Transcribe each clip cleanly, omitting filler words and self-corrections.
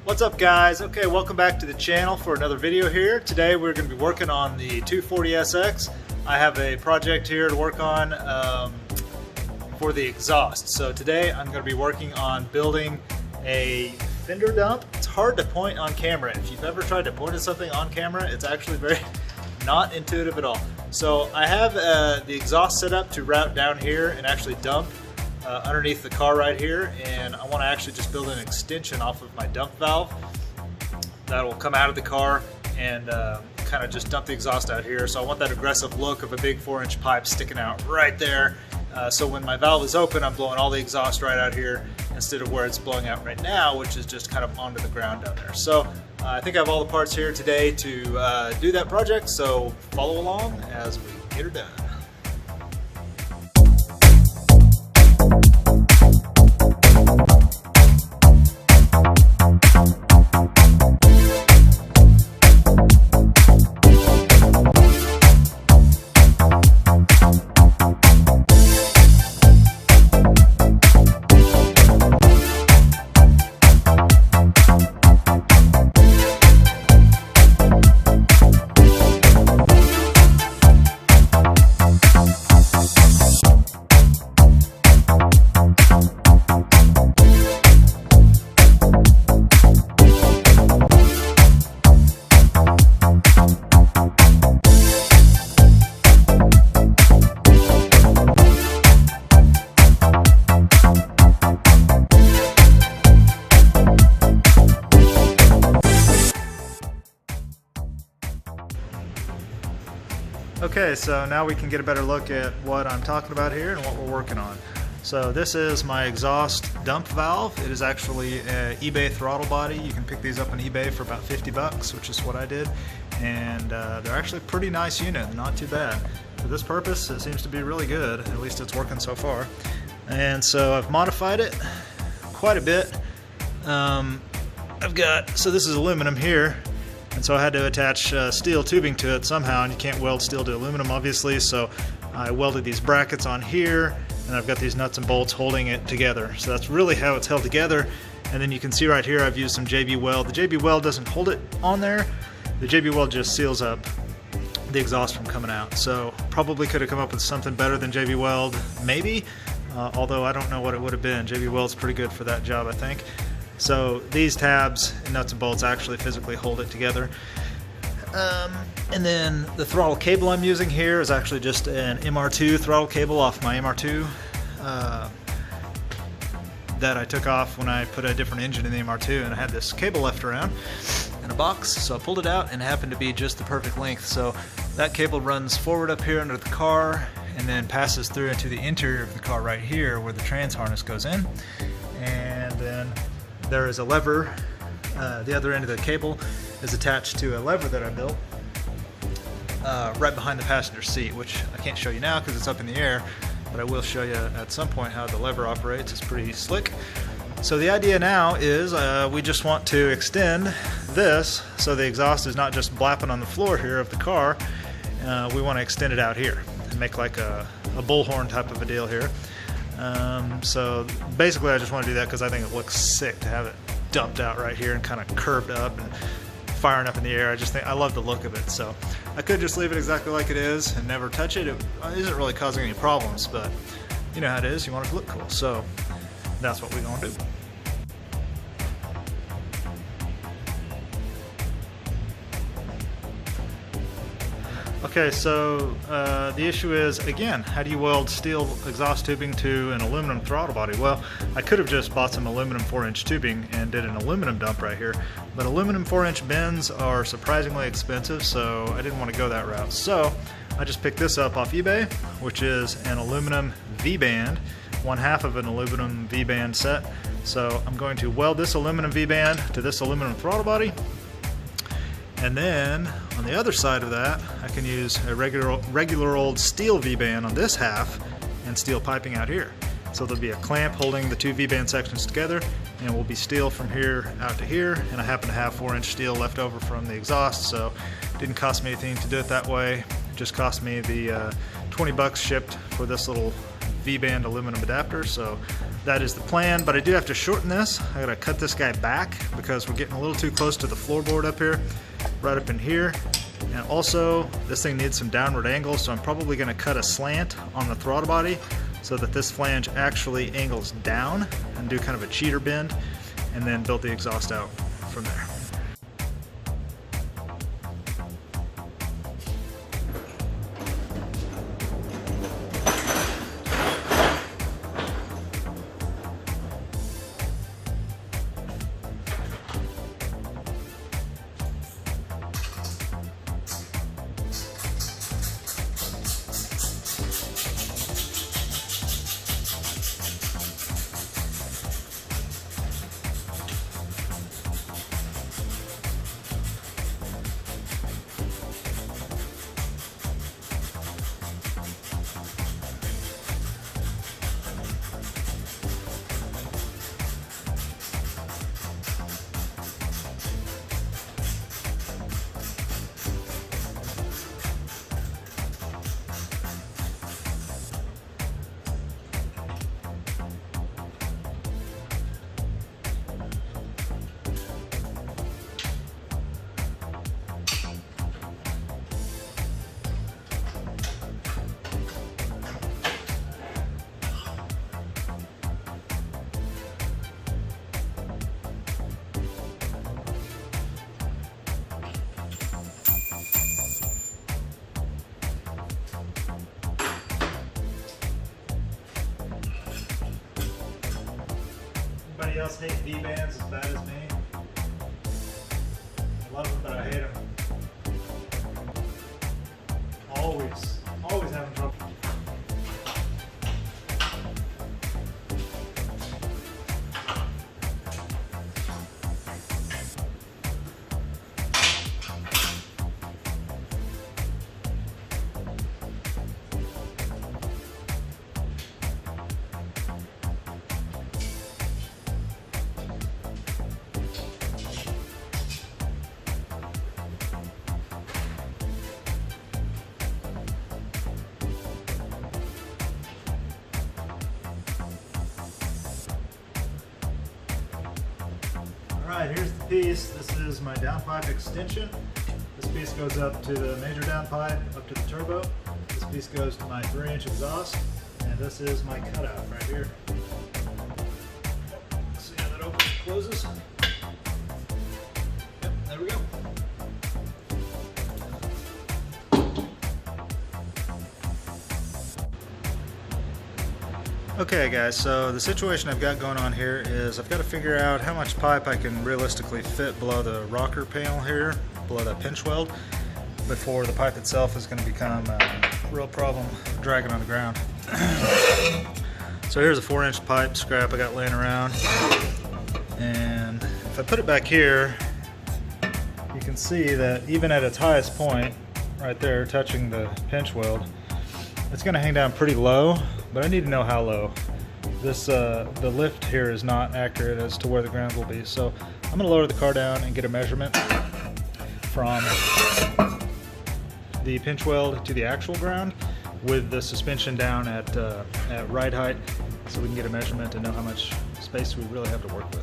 What's up guys? Okay, welcome back to the channel for another video here. Today we're going to be working on the 240SX. I have a project here to work on for the exhaust. So today I'm going to be working on building a fender dump. It's hard to point on camera. If you've ever tried to point at something on camera, it's actually very not intuitive at all. So I have the exhaust set up to route down here and actually dump underneath the car right here, and I want to actually just build an extension off of my dump valve that will come out of the car and kind of just dump the exhaust out here. So I want that aggressive look of a big 4-inch pipe sticking out right there. So when my valve is open, I'm blowing all the exhaust right out here instead of where it's blowing out right now, which is just kind of onto the ground down there. So I think I have all the parts here today to do that project, so follow along as we get her done. Okay, so now we can get a better look at what I'm talking about here and what we're working on. So this is my exhaust dump valve. It is actually an eBay throttle body. You can pick these up on eBay for about 50 bucks, which is what I did. And they're actually a pretty nice unit, not too bad. For this purpose, it seems to be really good. At least it's working so far. And so I've modified it quite a bit. So this is aluminum here. And so I had to attach steel tubing to it somehow, and you can't weld steel to aluminum obviously, so I welded these brackets on here, and I've got these nuts and bolts holding it together. So that's really how it's held together. And then you can see right here I've used some JB Weld. The JB Weld doesn't hold it on there. The JB Weld just seals up the exhaust from coming out. So probably could have come up with something better than JB Weld, maybe, although I don't know what it would have been. JB Weld's pretty good for that job, I think. So these tabs and nuts and bolts actually physically hold it together. And then the throttle cable I'm using here is actually just an MR2 throttle cable off my MR2 that I took off when I put a different engine in the MR2, and I had this cable left around in a box, so I pulled it out and it happened to be just the perfect length. So that cable runs forward up here under the car and then passes through into the interior of the car right here where the trans harness goes in. And then there is a lever, the other end of the cable is attached to a lever that I built right behind the passenger seat, which I can't show you now because it's up in the air, but I will show you at some point how the lever operates. It's pretty slick. So the idea now is we just want to extend this so the exhaust is not just blapping on the floor here of the car. We want to extend it out here and make like a bullhorn type of a deal here. So basically I just want to do that because I think it looks sick to have it dumped out right here and kind of curved up and firing up in the air. I just think I love the look of it. So I could just leave it exactly like it is and never touch it. It isn't really causing any problems, but you know how it is, you want it to look cool. So that's what we're going to do. Okay, so the issue is, again, how do you weld steel exhaust tubing to an aluminum throttle body? Well, I could have just bought some aluminum 4-inch tubing and did an aluminum dump right here, but aluminum 4-inch bends are surprisingly expensive, so I didn't want to go that route. So I just picked this up off eBay, which is an aluminum V-band, 1/2 of an aluminum V-band set. So I'm going to weld this aluminum V-band to this aluminum throttle body. And then on the other side of that, I can use a regular old steel V-band on this half and steel piping out here. So there'll be a clamp holding the two V-band sections together, and it will be steel from here out to here. And I happen to have 4-inch steel left over from the exhaust, so it didn't cost me anything to do it that way. It just cost me the 20 bucks shipped for this little V-band aluminum adapter, so that is the plan. But I do have to shorten this. I gotta cut this guy back because we're getting a little too close to the floorboard up here, right up in here. And also, this thing needs some downward angle, so I'm probably gonna cut a slant on the throttle body so that this flange actually angles down and do kind of a cheater bend, and then build the exhaust out from there. Anybody else hate V-bands as bad as me? I love them, but I hate them. Always having trouble. Alright, here's the piece. This is my downpipe extension. This piece goes up to the major downpipe, up to the turbo. This piece goes to my 3-inch exhaust, and this is my cutout right here. See how that opens and closes? Yep, there we go. Okay guys, so the situation I've got going on here is I've got to figure out how much pipe I can realistically fit below the rocker panel here, below that pinch weld, before the pipe itself is going to become a real problem dragging on the ground. So here's a 4-inch pipe scrap I got laying around, and if I put it back here, you can see that even at its highest point, right there touching the pinch weld, it's going to hang down pretty low. But I need to know how low. This the lift here is not accurate as to where the ground will be. So I'm going to lower the car down and get a measurement from the pinch weld to the actual ground with the suspension down at ride height, so we can get a measurement and know how much space we really have to work with.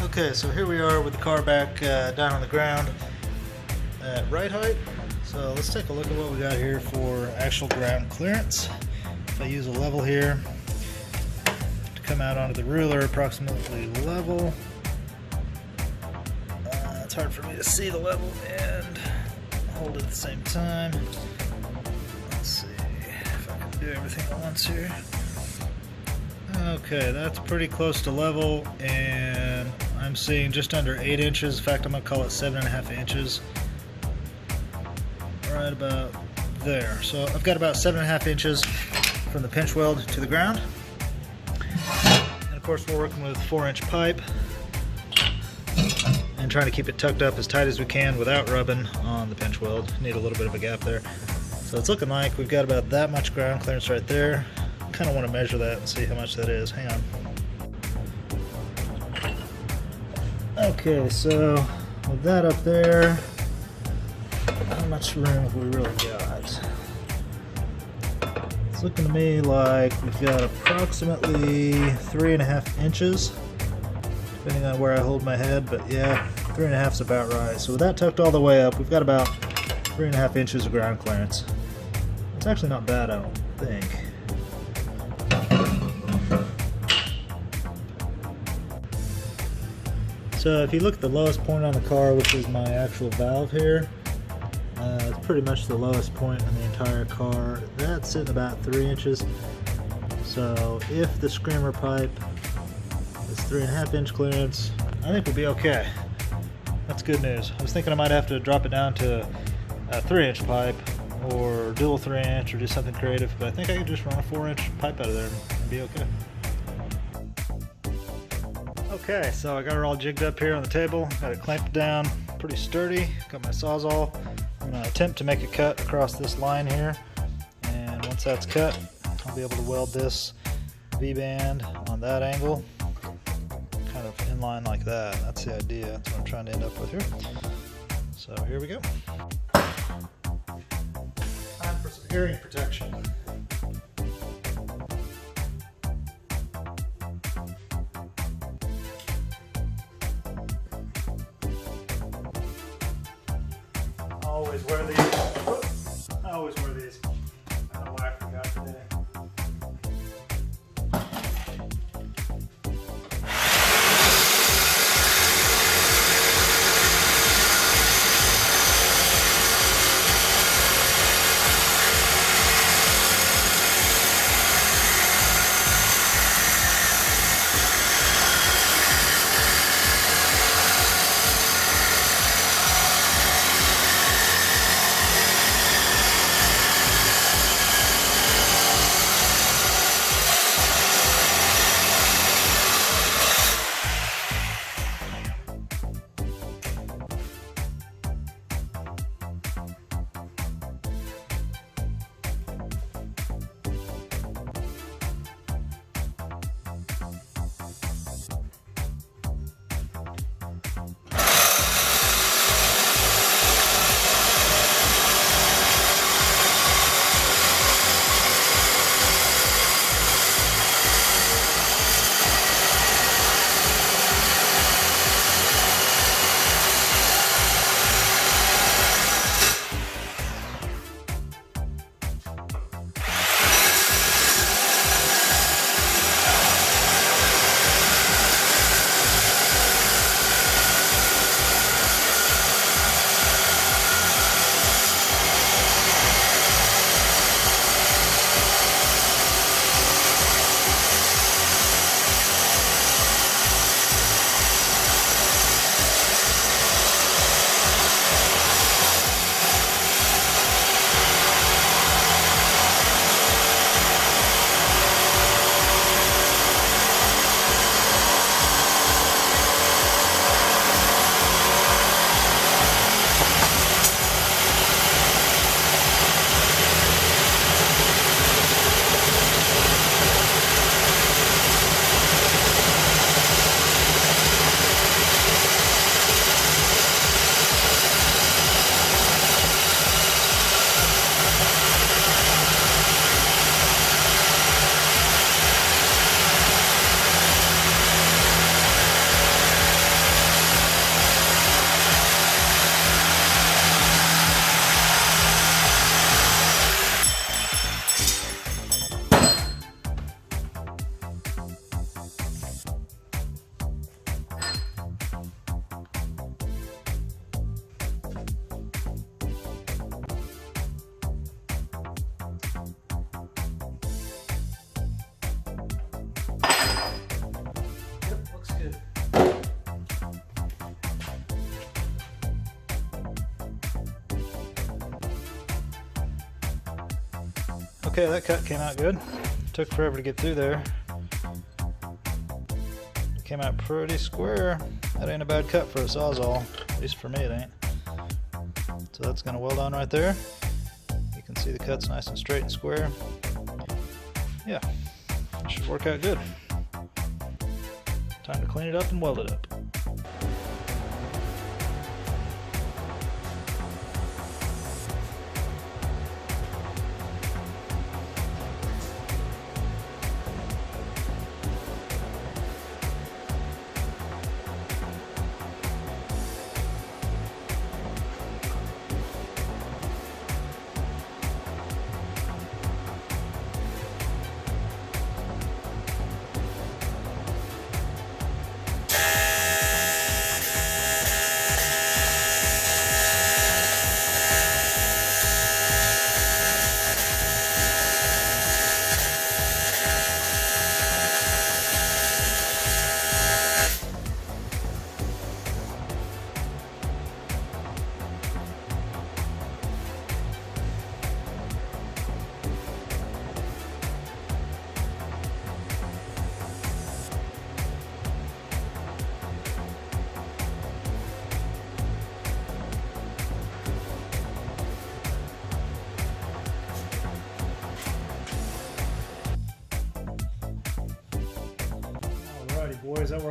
Okay, so here we are with the car back down on the ground at ride height. So let's take a look at what we got here for actual ground clearance. If I use a level here to come out onto the ruler approximately level, it's hard for me to see the level and hold it at the same time. Let's see if I can do everything at once here. Okay, that's pretty close to level, and I'm seeing just under 8 inches. In fact, I'm going to call it 7.5 inches. Right about there. So I've got about 7.5 inches from the pinch weld to the ground. And of course we're working with 4-inch pipe and trying to keep it tucked up as tight as we can without rubbing on the pinch weld. Need a little bit of a gap there. So it's looking like we've got about that much ground clearance right there. Kind of want to measure that and see how much that is. Hang on. Okay, so with that up there, how much room have we really got? Let's It's looking to me like we've got approximately 3.5 inches, depending on where I hold my head, but yeah, 3.5 is about right. So with that tucked all the way up, we've got about 3.5 inches of ground clearance. It's actually not bad, I don't think. So if you look at the lowest point on the car, which is my actual valve here, it's pretty much the lowest point in the entire car. That's sitting about 3 inches. So if the screamer pipe is 3.5 inch clearance, I think we'll be okay. That's good news. I was thinking I might have to drop it down to a 3-inch pipe or dual 3-inch or do something creative, but I think I could just run a 4-inch pipe out of there and be okay. Okay, so I got her all jigged up here on the table, got it clamped down pretty sturdy, got my Sawzall. I'm going to attempt to make a cut across this line here, and once that's cut, I'll be able to weld this V-band on that angle, kind of in line like that. That's the idea, that's what I'm trying to end up with here. So here we go. Time for some hearing protection. Always wear these. I always wear these. I don't know why I forgot today. Okay, that cut came out good. Took forever to get through there. It came out pretty square. That ain't a bad cut for a Sawzall, at least for me it ain't. So that's gonna weld on right there. You can see the cut's nice and straight and square. Yeah, it should work out good. Time to clean it up and weld it up.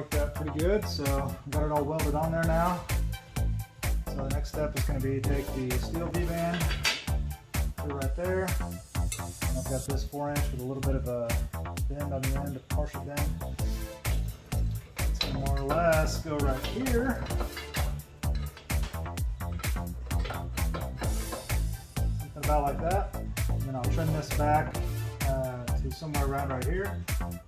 worked out pretty good, so I've got it all welded on there now. So the next step is going to be take the steel V-band, put it right there, and I've got this 4-inch with a little bit of a bend on the end, a partial bend. It's going to more or less go right here. Something about like that. And then I'll trim this back to somewhere around right here.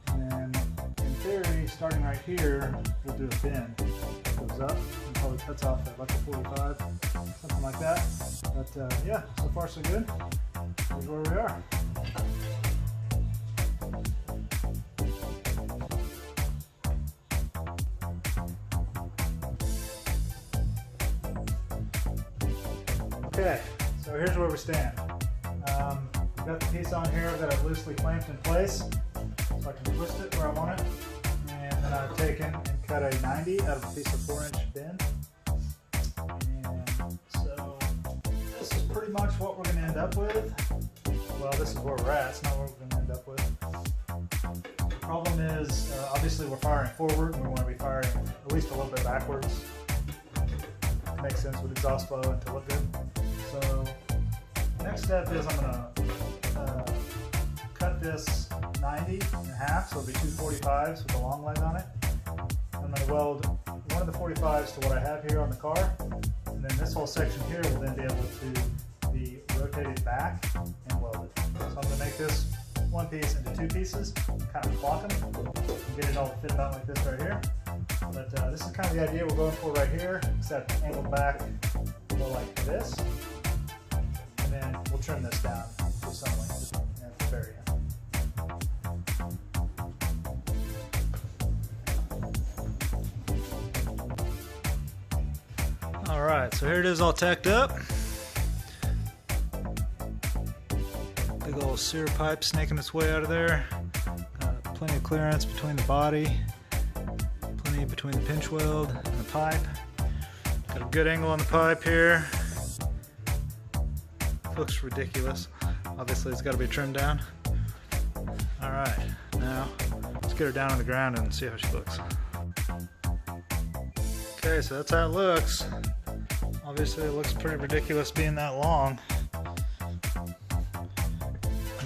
And then in theory, starting right here, we'll do a bend. It goes up and probably cuts off at like a 45, something like that. But yeah, so far so good. Here's where we are. Okay, so here's where we stand. I've got the piece on here that I've loosely clamped in place, so I can twist it where I want it. And then I've taken and cut a 90 out of a piece of 4-inch bend. And so this is pretty much what we're going to end up with. Well, this is where we're at. It's not what we're going to end up with. The problem is, obviously we're firing forward, and we want to be firing at least a little bit backwards. It makes sense with exhaust flow and to look good. So next step is I'm going to cut this 90 in half, so it'll be two 45s with a long leg on it. I'm going to weld one of the 45s to what I have here on the car, and then this whole section here will then be able to be rotated back and welded. So I'm going to make this one piece into two pieces, kind of clock them, and get it all fitted out like this right here. But this is kind of the idea we're going for right here, except angled back more like this. And then we'll trim this down to some length at the very end. Alright, so here it is all tacked up. Big old sewer pipe snaking its way out of there. Plenty of clearance between the body, plenty between the pinch weld and the pipe. Got a good angle on the pipe here. Looks ridiculous. Obviously it's got to be trimmed down. Alright, now let's get her down on the ground and see how she looks. Okay, so that's how it looks. Obviously it looks pretty ridiculous being that long,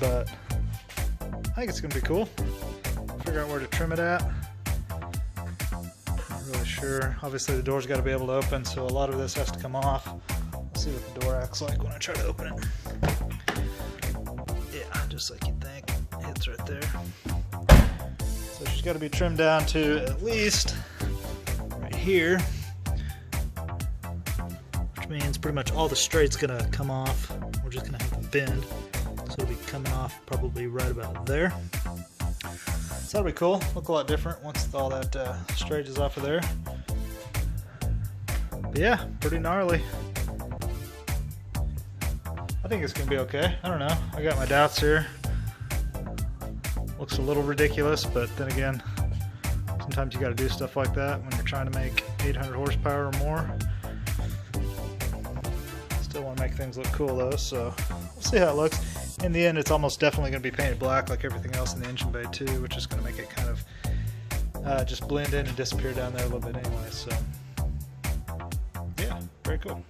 but I think it's going to be cool. Figure out where to trim it at. Not really sure. Obviously the door's got to be able to open, so a lot of this has to come off. Let's see what the door acts like when I try to open it. Yeah, just like you'd think. Hits right there. So she's got to be trimmed down to at least right here, which means pretty much all the straight's going to come off. We're just going to have the bend, so it'll be coming off probably right about there. So that'll be cool. Look a lot different once all that straight is off of there. But yeah, pretty gnarly. I think it's gonna be okay. I don't know. I got my doubts here. Looks a little ridiculous, but then again, sometimes you gotta do stuff like that when you're trying to make 800 horsepower or more. Still want to make things look cool though, so we'll see how it looks. In the end, it's almost definitely going to be painted black like everything else in the engine bay too, which is going to make it kind of just blend in and disappear down there a little bit anyway. So yeah, very cool.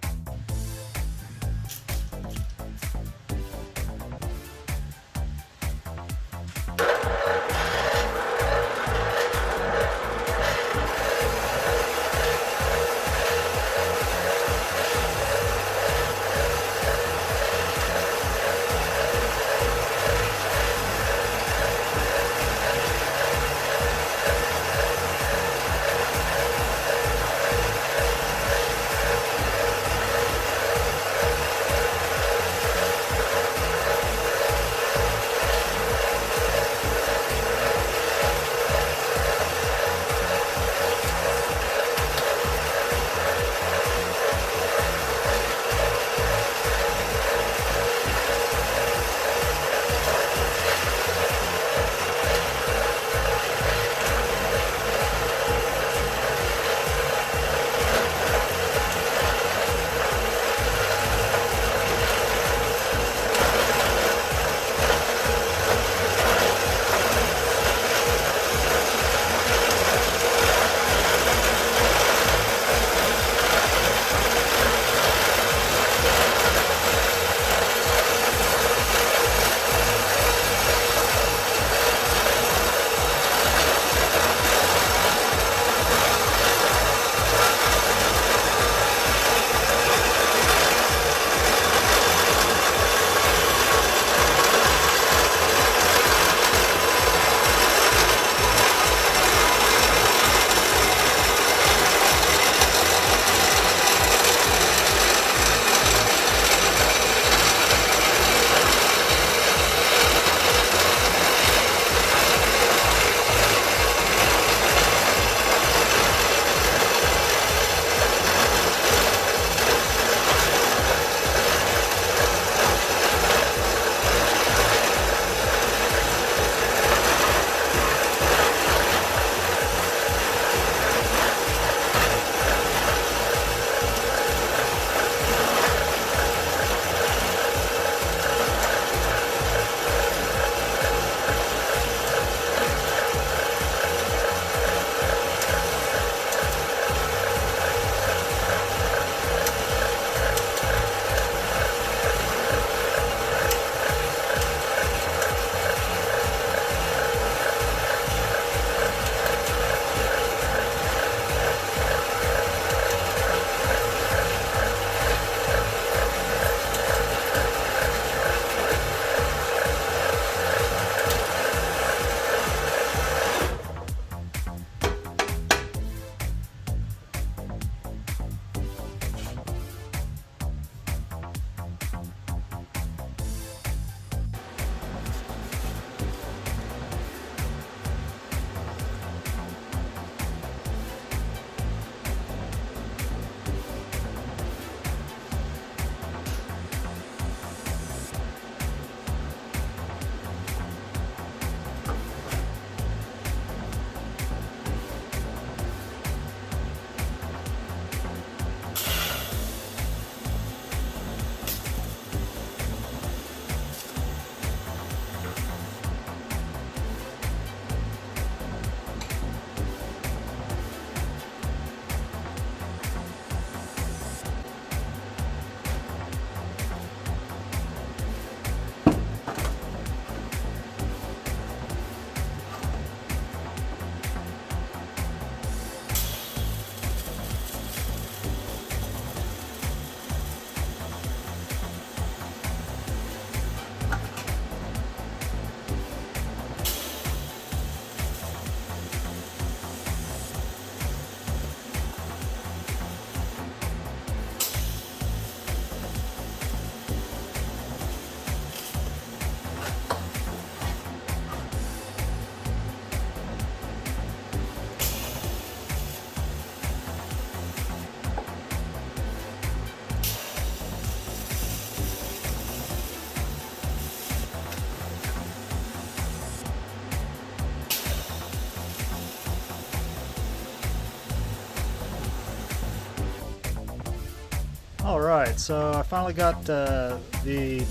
Alright, so I finally got the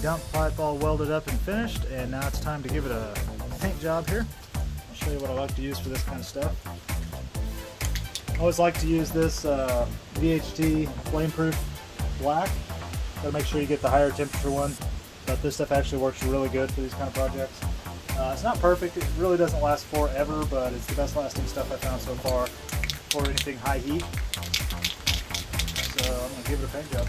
dump pipe all welded up and finished, and now it's time to give it a paint job here. I'll show you what I like to use for this kind of stuff. I always like to use this VHT flameproof black. Gotta make sure you get the higher temperature one, but this stuff actually works really good for these kind of projects. It's not perfect, it really doesn't last forever, but it's the best lasting stuff I've found so far for anything high heat. So I'm going to give it a paint job.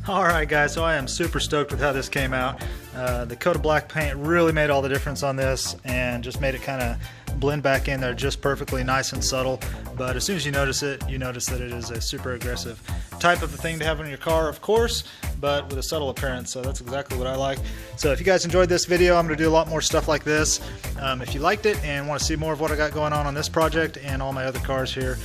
Alright guys, so I am super stoked with how this came out. The coat of black paint really made all the difference on this and just made it kind of blend back in there just perfectly, nice and subtle. But as soon as you notice it, you notice that it is a super aggressive type of a thing to have in your car, of course, but with a subtle appearance, so that's exactly what I like. So if you guys enjoyed this video, I'm going to do a lot more stuff like this. If you liked it and want to see more of what I got going on this project and all my other cars here,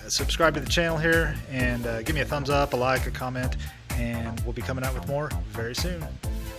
subscribe to the channel here and give me a thumbs up, a like, a comment, and we'll be coming out with more very soon.